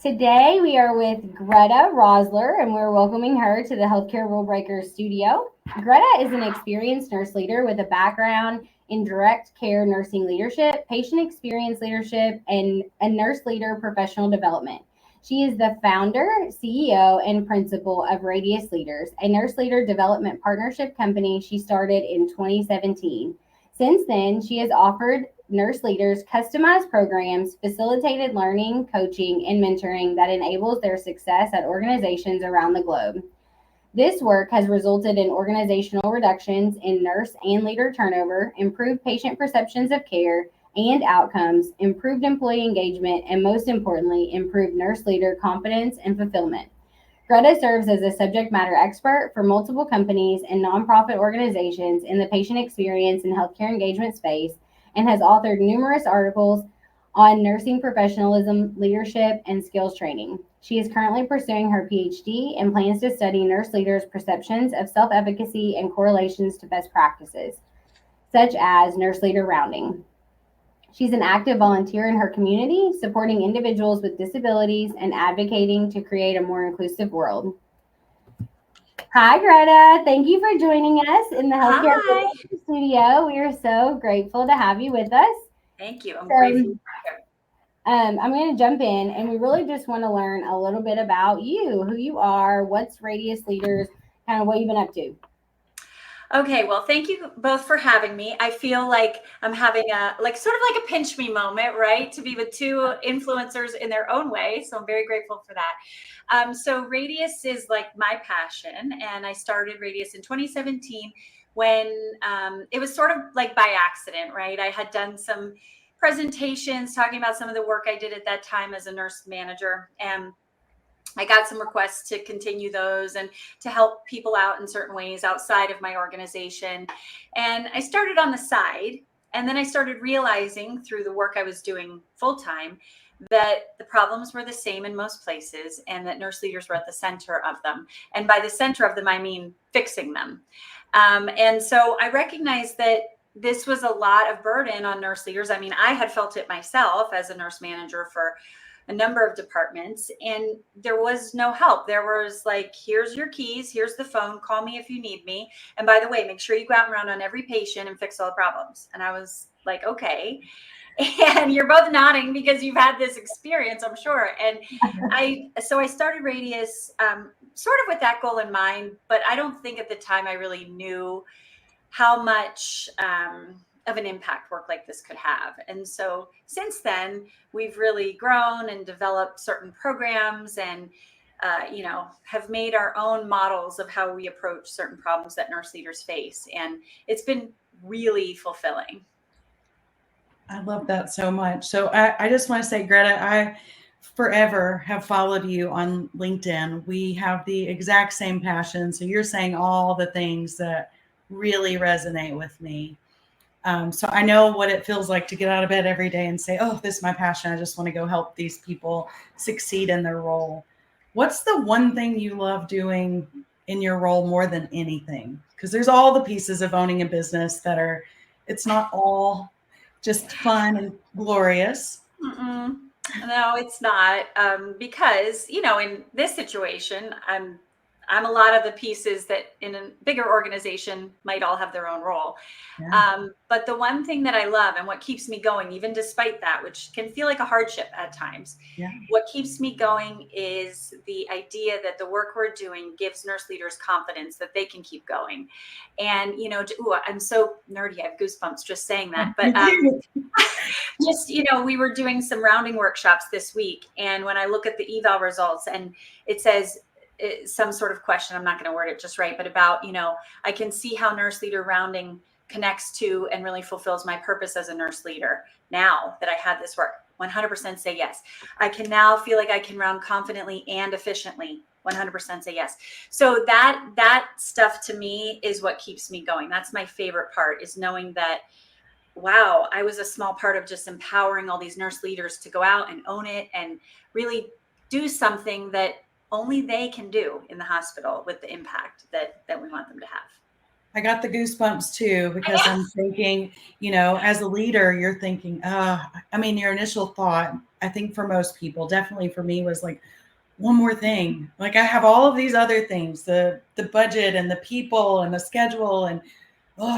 Today we are with Greta Rosler and we're welcoming her to the Healthcare Rule Breakers studio. Greta is an experienced nurse leader with a background in direct care nursing leadership, patient experience leadership, and a nurse leader professional development. She is the founder, CEO, and principal of Radius Leaders, a nurse leader development partnership company she started in 2017. Since then, she has offered nurse leaders customized programs, facilitated learning, coaching, and mentoring that enables their success at organizations around the globe. This work has resulted in organizational reductions in nurse and leader turnover, improved patient perceptions of care and outcomes, improved employee engagement, and most importantly, improved nurse leader confidence and fulfillment. Greta serves as a subject matter expert for multiple companies and nonprofit organizations in the patient experience and healthcare engagement space and has authored numerous articles on nursing professionalism, leadership, and skills training. She is currently pursuing her PhD and plans to study nurse leaders' perceptions of self efficacy and correlations to best practices, such as nurse leader rounding. She's an active volunteer in her community, supporting individuals with disabilities and advocating to create a more inclusive world. Hi, Greta. Thank you for joining us in the Healthcare Hi. Studio. We are so grateful to have you with us. Thank you. I'm grateful. I'm going to jump in, and we really just want to learn a little bit about you, who you are, what's Radius Leaders, kind of what you've been up to. Okay, well, thank you both for having me. I feel like I'm having sort of like a pinch me moment, right? To be with two influencers in their own way. So I'm very grateful for that. So Radius is like my passion, and I started Radius in 2017 when it was sort of like by accident, right? I had done some presentations talking about some of the work I did at that time as a nurse manager, and I got some requests to continue those and to help people out in certain ways outside of my organization. And I started on the side. And then I started realizing through the work I was doing full time that the problems were the same in most places and that nurse leaders were at the center of them. And by the center of them, I mean fixing them. And so I recognized that this was a lot of burden on nurse leaders. I mean, I had felt it myself as a nurse manager for a number of departments, and there was no help. There was like, here's your keys, here's the phone, call me if you need me. And by the way, make sure you go out and round on every patient and fix all the problems. And I was like, okay. And you're both nodding because you've had this experience, I'm sure. And I started Radius sort of with that goal in mind, but I don't think at the time I really knew how much of an impact work like this could have. And so since then, we've really grown and developed certain programs and have made our own models of how we approach certain problems that nurse leaders face. And it's been really fulfilling. I love that so much. So I just want to say, Greta, I forever have followed you on LinkedIn. We have the exact same passion. So you're saying all the things that really resonate with me. So I know what it feels like to get out of bed every day and say, oh, this is my passion. I just want to go help these people succeed in their role. What's the one thing you love doing in your role more than anything? Because there's all the pieces of owning a business that are, it's not all just fun and glorious. Mm-mm. No, it's not. Because, in this situation, I'm a lot of the pieces that in a bigger organization might all have their own role. Yeah. But the one thing that I love and what keeps me going, even despite that, which can feel like a hardship at times, Yeah. what keeps me going is the idea that the work we're doing gives nurse leaders confidence that they can keep going. And, I'm so nerdy. I have goosebumps just saying that. But we were doing some rounding workshops this week. And when I look at the eval results and it says, some sort of question, I'm not going to word it just right, but about, I can see how nurse leader rounding connects to and really fulfills my purpose as a nurse leader. Now that I had this work, 100% say yes. I can now feel like I can round confidently and efficiently. 100% say yes. So that stuff to me is what keeps me going. That's my favorite part, is knowing that, wow, I was a small part of just empowering all these nurse leaders to go out and own it and really do something that only they can do in the hospital with the impact that we want them to have. I got the goosebumps too, because I'm thinking, as a leader, you're thinking, your initial thought I think for most people, definitely for me, was like, one more thing. Like I have all of these other things, the budget and the people and the schedule, and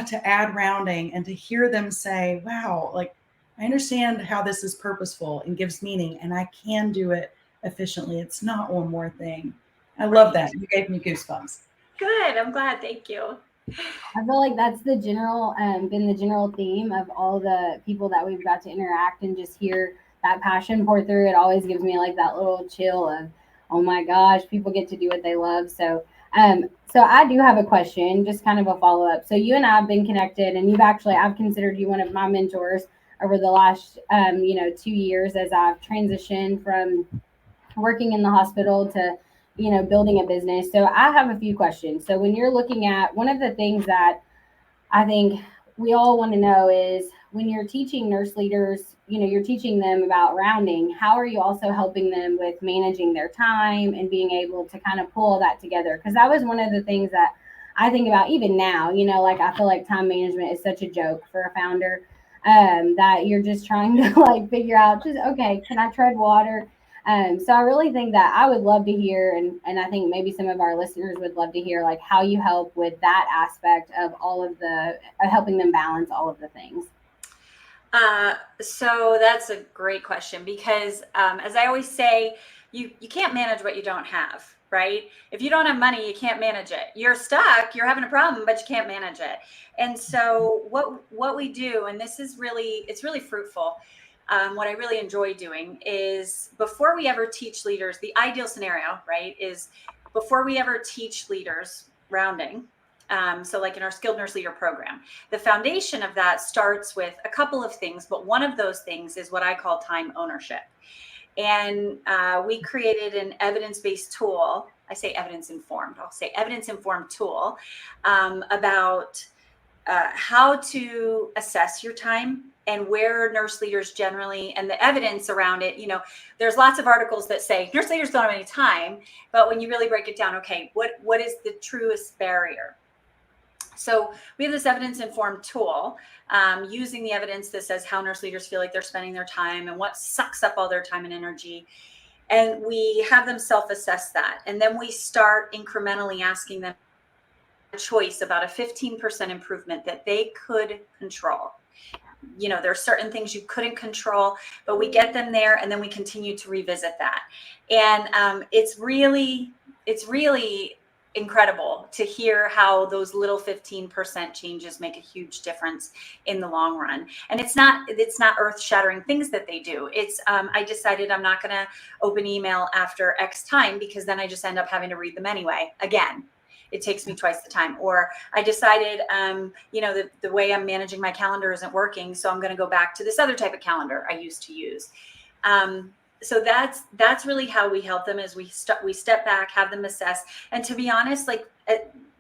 to add rounding and to hear them say, wow, like I understand how this is purposeful and gives meaning, and I can do it efficiently. It's not one more thing. I love that. You gave me goosebumps. Good. I'm glad. Thank you. I feel like that's the general been the general theme of all the people that we've got to interact and just hear that passion pour through. It always gives me like that little chill of, oh my gosh, people get to do what they love. So I do have a question, just kind of a follow up. So you and I have been connected, and I've considered you one of my mentors over the last 2 years as I've transitioned from working in the hospital to building a business. So I have a few questions. So when you're looking at, one of the things that I think we all want to know is, when you're teaching nurse leaders, you're teaching them about rounding, how are you also helping them with managing their time and being able to kind of pull that together? Because that was one of the things that I think about even now. Like I feel like time management is such a joke for a founder, that you're just trying to like figure out, just okay, can I tread water? So I really think that I would love to hear, and I think maybe some of our listeners would love to hear, like how you help with that aspect of all of the helping them balance all of the things. So that's a great question, because as I always say, you can't manage what you don't have, right? If you don't have money, you can't manage it. You're stuck, you're having a problem, but you can't manage it. And so what we do, and it's really fruitful. What I really enjoy doing is, before we ever teach leaders, the ideal scenario, right, is before we ever teach leaders rounding. So like in our skilled nurse leader program, the foundation of that starts with a couple of things, but one of those things is what I call time ownership. And we created an evidence-based tool. I say evidence-informed. I'll say evidence-informed tool about how to assess your time and where nurse leaders generally, and the evidence around it. There's lots of articles that say nurse leaders don't have any time, but when you really break it down, okay, what is the truest barrier? So we have this evidence-informed tool using the evidence that says how nurse leaders feel like they're spending their time and what sucks up all their time and energy. And we have them self-assess that. And then we start incrementally asking them a choice about a 15% improvement that they could control. There are certain things you couldn't control, but we get them there, and then we continue to revisit that. And it's really incredible to hear how those little 15% changes make a huge difference in the long run. And it's not earth-shattering things that they do. It's I decided I'm not going to open email after X time, because then I just end up having to read them anyway. Again, it takes me twice the time. Or I decided, the way I'm managing my calendar isn't working, so I'm going to go back to this other type of calendar I used to use. So that's really how we help them, is we step back, have them assess. And to be honest, like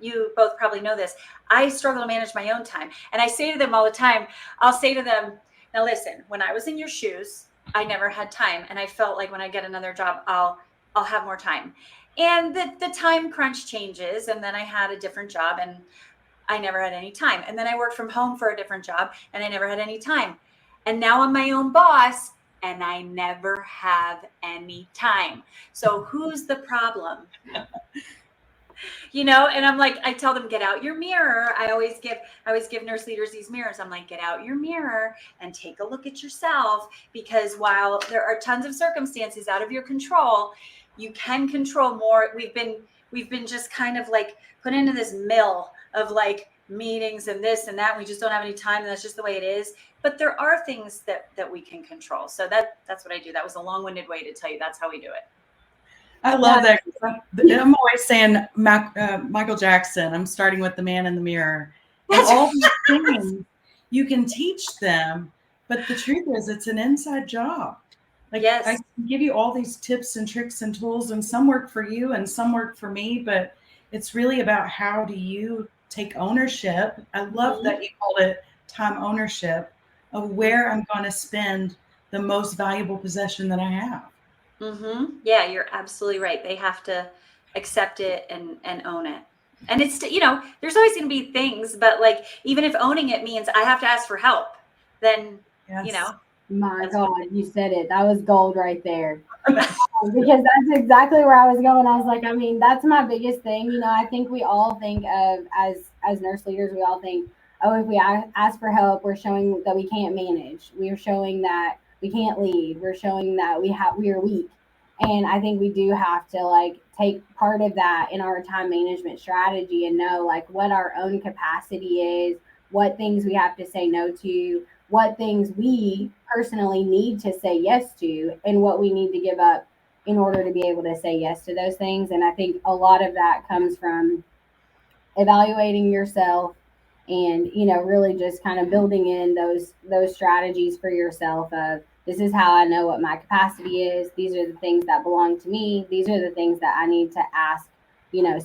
you both probably know this, I struggle to manage my own time. And I say to them all the time, I'll say to them, now listen, when I was in your shoes, I never had time. And I felt like when I get another job, I'll have more time. And the time crunch changes. And then I had a different job and I never had any time. And then I worked from home for a different job and I never had any time. And now I'm my own boss and I never have any time. So who's the problem? And I'm like, I tell them, get out your mirror. I always give nurse leaders these mirrors. I'm like, get out your mirror and take a look at yourself, because while there are tons of circumstances out of your control, you can control more. We've been just kind of like put into this mill of like meetings and this and that. We just don't have any time, and that's just the way it is. But there are things that we can control. So that's what I do. That was a long-winded way to tell you that's how we do it. I love that. I'm always saying Michael Jackson. I'm starting with the man in the mirror. And all these things you can teach them, but the truth is, it's an inside job. Like, yes. I can give you all these tips and tricks and tools, and some work for you and some work for me, but it's really about how do you take ownership. I love that you called it time ownership of where I'm going to spend the most valuable possession that I have. Mm-hmm. Yeah, you're absolutely right. They have to accept it and own it. And it's, there's always going to be things, but like, even if owning it means I have to ask for help, then, yes. My That's God, what you said it. That was gold right there. Because that's exactly where I was going. I was like, I mean, that's my biggest thing. I think we all think of as nurse leaders, we all think, oh, if we ask for help, we're showing that we can't manage. We are showing that we can't lead. We're showing that we are weak. And I think we do have to like take part of that in our time management strategy and know like what our own capacity is, what things we have to say no to, what things we personally need to say yes to, and what we need to give up in order to be able to say yes to those things. And I think a lot of that comes from evaluating yourself and really just kind of building in those strategies for yourself of this is how I know what my capacity is, these are the things that belong to me, these are the things that I need to ask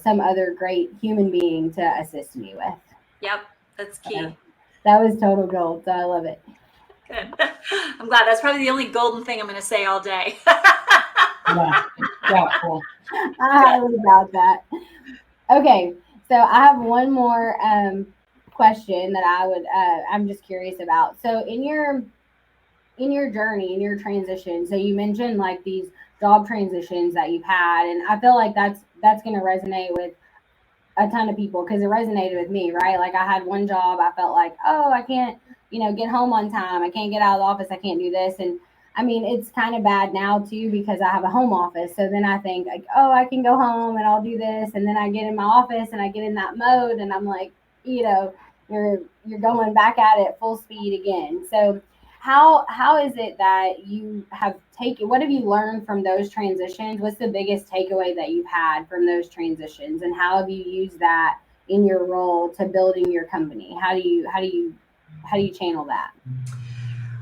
some other great human being to assist me with. Yep, that's So key. that was total gold, so I love it. Good. I'm glad. That's probably the only golden thing I'm going to say all day. Yeah. Yeah. Cool. I highly doubt that. Okay, so I have one more question that I'm just curious about. So in your journey, in your transition, so you mentioned like these job transitions that you've had, and I feel like that's going to resonate with a ton of people because it resonated with me, right? Like I had one job, I felt like, oh, I can't, get home on time. I can't get out of the office. I can't do this. And I mean, it's kind of bad now too because I have a home office. So then I think like, oh, I can go home and I'll do this. And then I get in my office and I get in that mode and I'm like, you know, you're going back at it full speed again. So how is it that you have taken, what have you learned from those transitions? What's the biggest takeaway that you've had from those transitions, and how have you used that in your role to building your company? How do you channel that?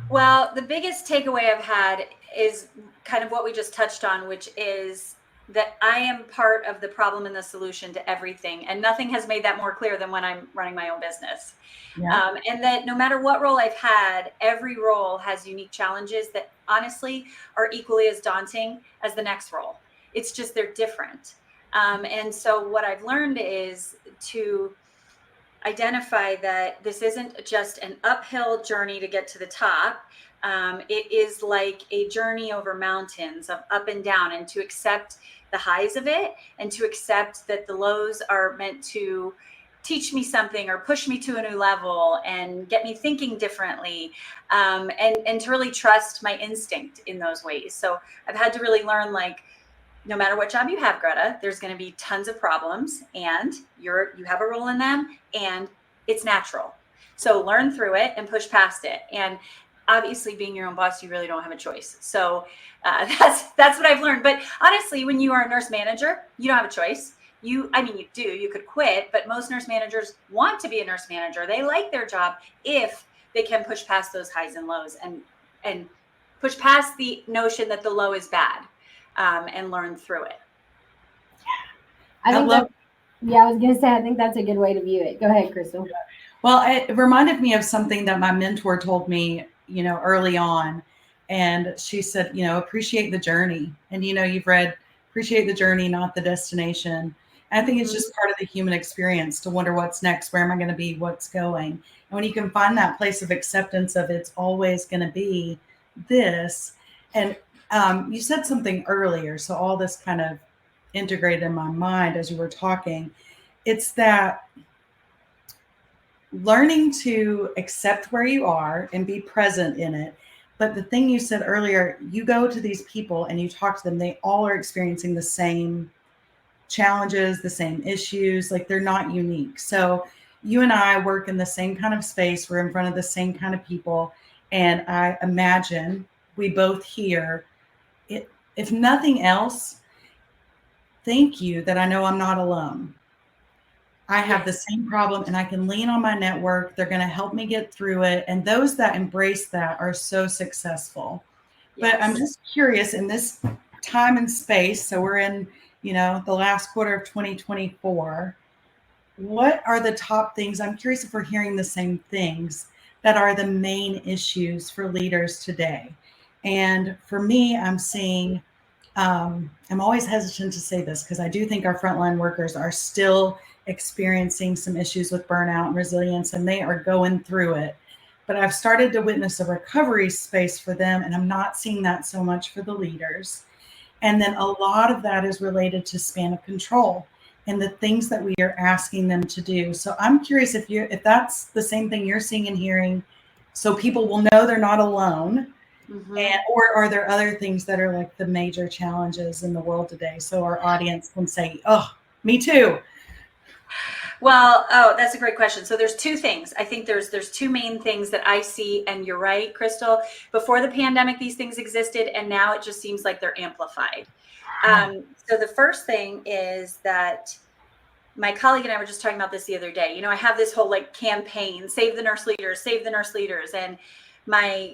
Well, the biggest takeaway I've had is kind of what we just touched on, which is that I am part of the problem and the solution to everything. And nothing has made that more clear than when I'm running my own business. Yeah. And that no matter what role I've had, every role has unique challenges that honestly are equally as daunting as the next role. It's just they're different. And so what I've learned is to identify that this isn't just an uphill journey to get to the top. It is like a journey over mountains of up and down, and to accept the highs of it and to accept that the lows are meant to teach me something or push me to a new level and get me thinking differently, and to really trust my instinct in those ways. So I've had to really learn, like, no matter what job you have, Greta, there's going to be tons of problems, and you have a role in them, and it's natural. So learn through it and push past it. And obviously, being your own boss, you really don't have a choice. So that's what I've learned. But honestly, when you are a nurse manager, you don't have a choice. You do. You could quit, but most nurse managers want to be a nurse manager. They like their job if they can push past those highs and lows and push past the notion that the low is bad. And learn through it. I think I was gonna say I think that's a good way to view it. Go ahead, Crystal. Well, it reminded me of something that my mentor told me, early on. And she said, appreciate the journey. And, you've read appreciate the journey, not the destination. And I think it's just part of the human experience to wonder what's next, where am I going to be, what's going. And when you can find that place of acceptance of it's always going to be this. And you said something earlier, so all this kind of integrated in my mind as you were talking. It's that learning to accept where you are and be present in it. But the thing you said earlier, you go to these people and you talk to them, they all are experiencing the same challenges, the same issues, like they're not unique. So you and I work in the same kind of space, we're in front of the same kind of people. And I imagine we both hear it, if nothing else, thank you that I know I'm not alone. I have the same problem and I can lean on my network. They're going to help me get through it. And those that embrace that are so successful. But I'm just curious in this time and space. So we're in, the last quarter of 2024. What are the top things? I'm curious if we're hearing the same things that are the main issues for leaders today. And for me, I'm seeing, I'm always hesitant to say this because I do think our frontline workers are still experiencing some issues with burnout and resilience, and they are going through it. but I've started to witness a recovery space for them, and I'm not seeing that so much for the leaders. And then a lot of that is related to span of control and the things that we are asking them to do. So I'm curious if that's the same thing you're seeing and hearing, so people will know they're not alone. And or are there other things that are like the major challenges in the world today, so our audience can say, oh, me too? Well, that's a great question. So there's two things. I think there's two main things that I see, and you're right, Crystal. Before the pandemic, these things existed, and now it just seems like they're amplified. So the first thing is that my colleague and I were just talking about this the other day. You know, I have this whole like campaign, save the nurse leaders, save the nurse leaders. And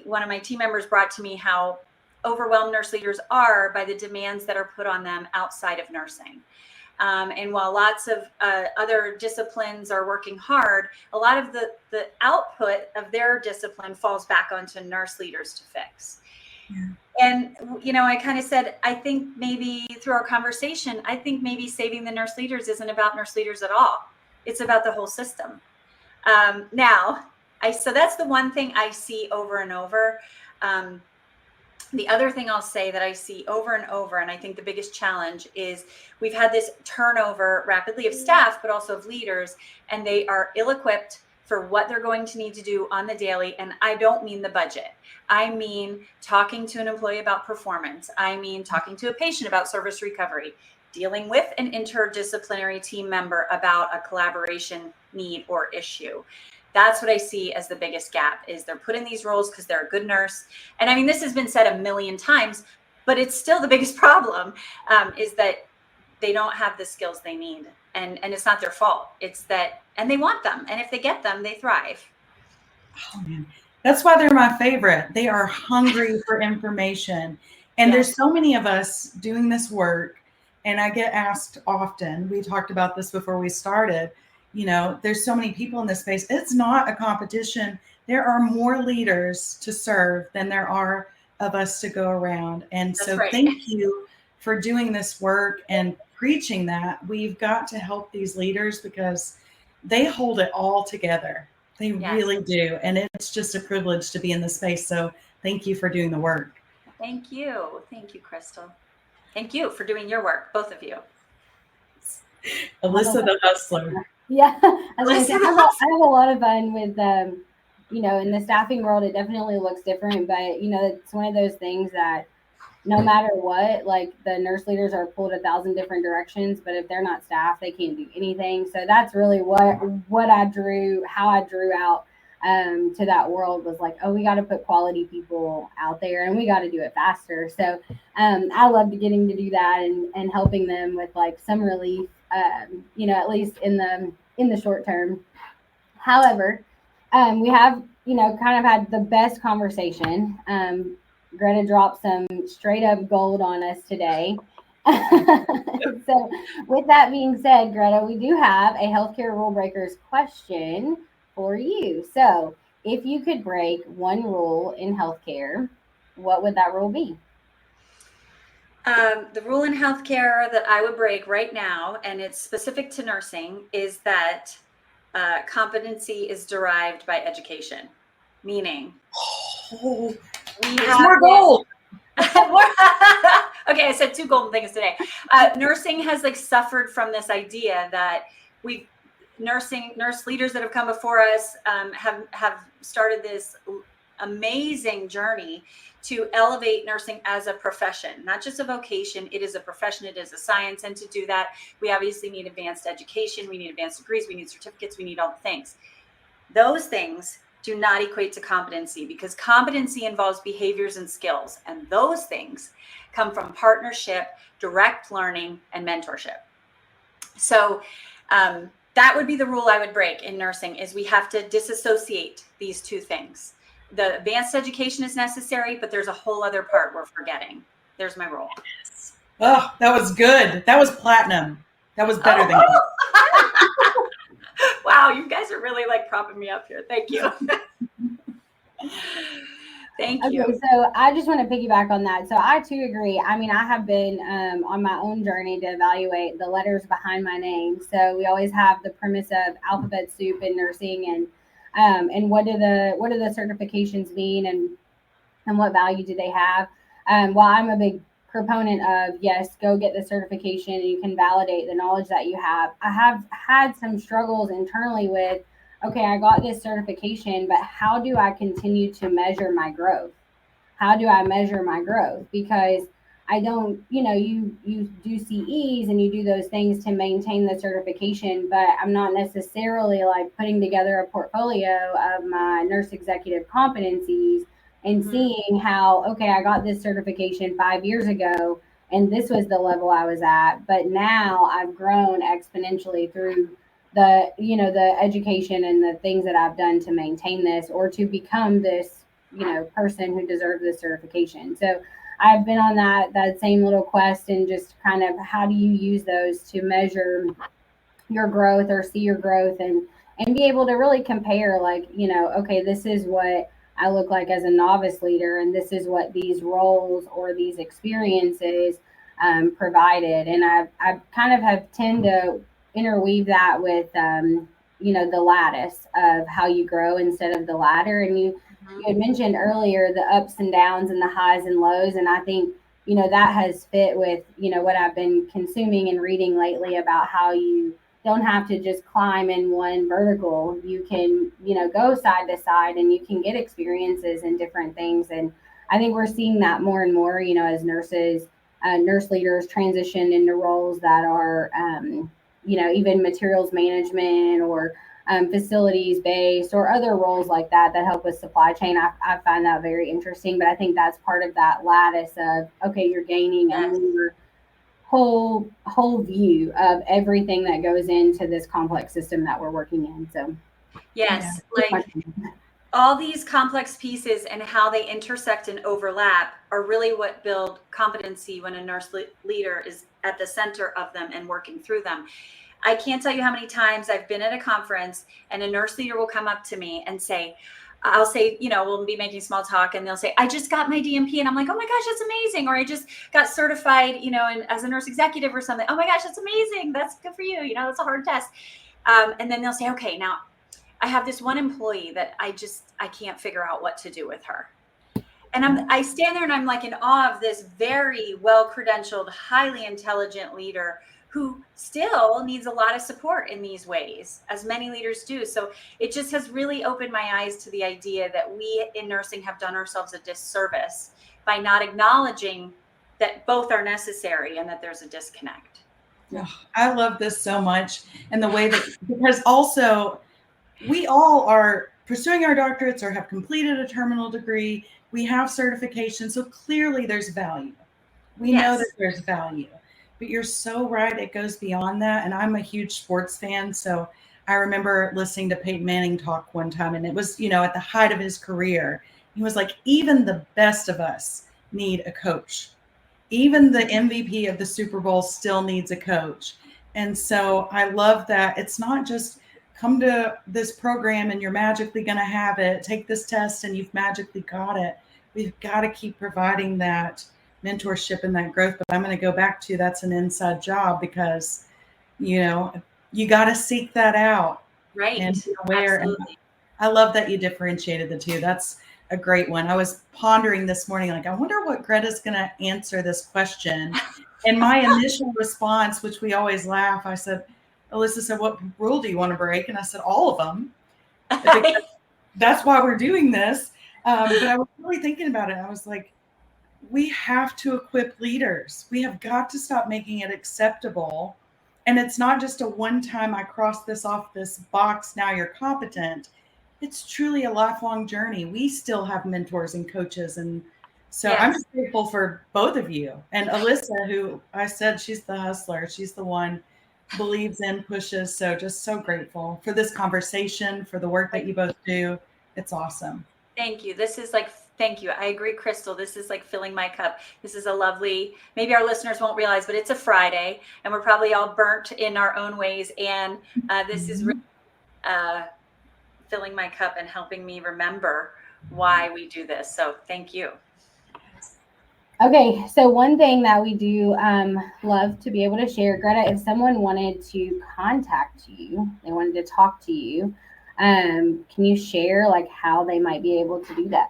one of my team members brought to me how overwhelmed nurse leaders are by the demands that are put on them outside of nursing. And while lots of other disciplines are working hard, a lot of the output of their discipline falls back onto nurse leaders to fix. Yeah. And, you know, I kind of said, I think maybe through our conversation, I think maybe saving the nurse leaders isn't about nurse leaders at all. It's about the whole system. So that's the one thing I see over and over. The other thing I'll say that I see over and over, and I think the biggest challenge is we've had this turnover rapidly of staff, but also of leaders, and they are ill-equipped for what they're going to need to do on the daily. And I don't mean the budget. I mean talking to an employee about performance. I mean talking to a patient about service recovery, dealing with an interdisciplinary team member about a collaboration need or issue. That's what I see as the biggest gap, is they're put in these roles because they're a good nurse. And I mean, this has been said a million times, but it's still the biggest problem, is that they don't have the skills they need. And it's not their fault. It's that, and they want them. And if they get them, they thrive. Oh, man. That's why they're my favorite. They are hungry for information. And there's so many of us doing this work. And I get asked often, we talked about this before we started, you know, there's so many people in this space. It's not a competition. There are more leaders to serve than there are of us to go around. And so thank you for doing this work and preaching that. We've got to help these leaders because they hold it all together. They really do. And it's just a privilege to be in this space. So thank you for doing the work. Thank you. Thank you, Crystal. Thank you for doing your work, both of you. Alyssa the hustler. Yeah, I have a lot of fun with, you know, in the staffing world, it definitely looks different, but, you know, it's one of those things that no matter what, like the nurse leaders are pulled 1,000 different directions, but if they're not staffed, they can't do anything. So that's really how I drew out to that world was like, oh, we got to put quality people out there and we got to do it faster. So I loved getting to do that and helping them with like some relief, you know, at least in the short term. However, we have, you know, kind of had the best conversation. Greta dropped some straight up gold on us today. So with that being said, Greta, we do have a healthcare rule breakers question for you. So if you could break one rule in healthcare, what would that rule be? The rule in healthcare that I would break right now, and it's specific to nursing, is that competency is derived by education. Meaning, we have more gold. Okay, I said two golden things today. Nursing has like suffered from this idea that nurse leaders that have come before us have started this amazing journey to elevate nursing as a profession, not just a vocation. It is a profession. It is a science. And to do that, we obviously need advanced education. We need advanced degrees. We need certificates. We need all the things. Those things do not equate to competency, because competency involves behaviors and skills. And those things come from partnership, direct learning, and mentorship. So that would be the rule I would break in nursing, is we have to disassociate these two things. The advanced education is necessary, but there's a whole other part we're forgetting. There's my rule. Oh, that was good. That was platinum. That was better than good. Wow, you guys are really like propping me up here. Thank you. Thank you. Okay, so I just want to piggyback on that. So I too agree. I mean, I have been on my own journey to evaluate the letters behind my name. So we always have the premise of alphabet soup in nursing, and And what do the certifications mean, and what value do they have? While I'm a big proponent of, yes, go get the certification and you can validate the knowledge that you have, I have had some struggles internally with, okay, I got this certification, but how do I continue to measure my growth? How do I measure my growth? Because I don't, you do CEs and you do those things to maintain the certification, but I'm not necessarily like putting together a portfolio of my nurse executive competencies and seeing how, okay, I got this certification 5 years ago and this was the level I was at, but now I've grown exponentially through the education and the things that I've done to maintain this or to become this, person who deserves this certification. So I've been on that same little quest, and just kind of how do you use those to measure your growth or see your growth, and be able to really compare, like, okay, this is what I look like as a novice leader, and this is what these roles or these experiences provided. And I kind of have tend to interweave that with the lattice of how you grow instead of the ladder. And you had mentioned earlier the ups and downs and the highs and lows, and I think that has fit with what I've been consuming and reading lately about how you don't have to just climb in one vertical. You can, go side to side, and you can get experiences in different things. And I think we're seeing that more and more, as nurses, nurse leaders transition into roles that are, even materials management or facilities based or other roles like that help with supply chain. I find that very interesting, but I think that's part of that lattice of, okay, you're gaining a more whole view of everything that goes into this complex system that we're working in. So yes, like all these complex pieces and how they intersect and overlap are really what build competency when a nurse leader is at the center of them and working through them. I can't tell you how many times I've been at a conference and a nurse leader will come up to me and say, I'll say, we'll be making small talk, and they'll say, I just got my DMP. And I'm like, oh my gosh, that's amazing. Or I just got certified, and as a nurse executive or something. Oh my gosh, that's amazing. That's good for you. That's a hard test. And then they'll say, okay, now I have this one employee that I can't figure out what to do with her. And I stand there and I'm like in awe of this very well-credentialed, highly intelligent leader who still needs a lot of support in these ways, as many leaders do. So it just has really opened my eyes to the idea that we in nursing have done ourselves a disservice by not acknowledging that both are necessary and that there's a disconnect. Oh, I love this so much. And the way that, because also we all are pursuing our doctorates or have completed a terminal degree. We have certification. So clearly there's value. We know that there's value. But you're so right. It goes beyond that. And I'm a huge sports fan. So I remember listening to Peyton Manning talk one time, and it was, at the height of his career. He was like, even the best of us need a coach. Even the MVP of the Super Bowl still needs a coach. And so I love that it's not just come to this program and you're magically going to have it. Take this test and you've magically got it. We've got to keep providing that mentorship and that growth. But I'm going to go back to that's an inside job, because you got to seek that out, right? And be aware. Absolutely. And I love that you differentiated the two. That's a great one. I was pondering this morning, like, I wonder what Greta's going to answer this question. And my initial response, which we always laugh, I said, Alyssa said, what rule do you want to break? And I said, all of them. That's why we're doing this. But I was really thinking about it. I was like, we have to equip leaders. We have got to stop making it acceptable. And it's not just a one-time, I crossed this off this box, now you're competent. It's truly a lifelong journey. We still have mentors and coaches. And so I'm just grateful for both of you. And Alyssa, who I said, she's the hustler. She's the one believes in, pushes. So just so grateful for this conversation, for the work that you both do. It's awesome. Thank you. This is thank you. I agree, Crystal. This is like filling my cup. This is a lovely, maybe our listeners won't realize, but it's a Friday and we're probably all burnt in our own ways. And this is really filling my cup and helping me remember why we do this. So thank you. Okay, so one thing that we do love to be able to share, Greta, if someone wanted to contact you, they wanted to talk to you, Can you share like how they might be able to do that?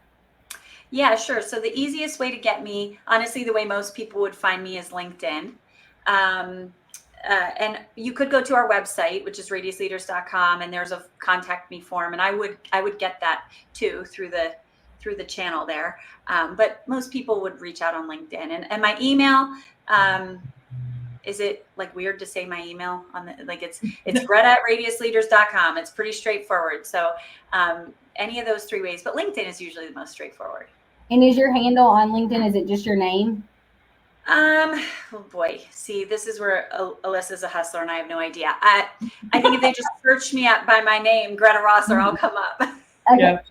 Yeah, sure. So the easiest way to get me, honestly, the way most people would find me is LinkedIn. And you could go to our website, which is radiusleaders.com, and there's a contact me form, and I would get that too through the channel there. But most people would reach out on LinkedIn, and my email. Is it like weird to say my email on the, like it's Greta at radiusleaders.com. It's pretty straightforward. So any of those three ways, but LinkedIn is usually the most straightforward. And is your handle on LinkedIn, is it just your name? Oh boy. See, this is where Alyssa's a hustler and I have no idea. I think if they just search me up by my name, Greta Rossler, I'll come up. Okay. Yeah.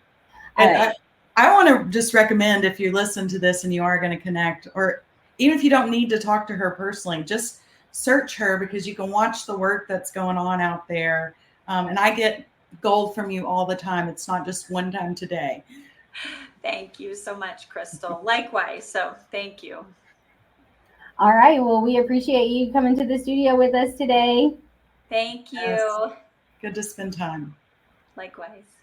And All right. I want to just recommend, if you listen to this and you are going to connect, or even if you don't need to talk to her personally, just search her, because you can watch the work that's going on out there. And I get gold from you all the time. It's not just one time today. Thank you so much, Crystal. Likewise. So thank you. All right. Well, we appreciate you coming to the studio with us today. Thank you. Yes. Good to spend time. Likewise.